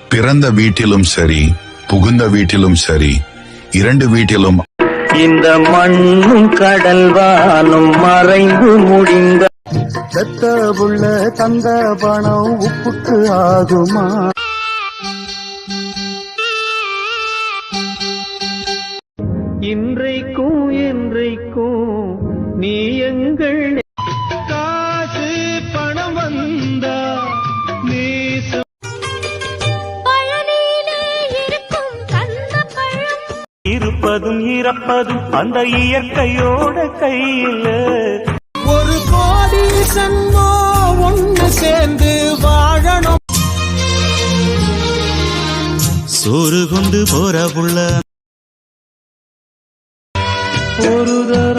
பிறந்த வீட்டிலும் சரி, புகுந்த வீட்டிலும் சரி, இரண்டு வீட்டிலும் இந்த மண்ணும் கடல்வானும் மறைந்து முடிந்த செத்த புள்ள தந்த பணம் உப்புக்கு ஆகுமா? இன்றைக்கும் என்றைக்கும் நீ எங்கள் காசு பணம் வந்தா நீ இருப்பதும் இறப்பதும் அந்த இயற்கையோட கையில். ஒரு கோடி சன்மோ ஒன்று சேர்ந்து வாழணும். சோறு கொண்டு போற புள்ள ஒரு தர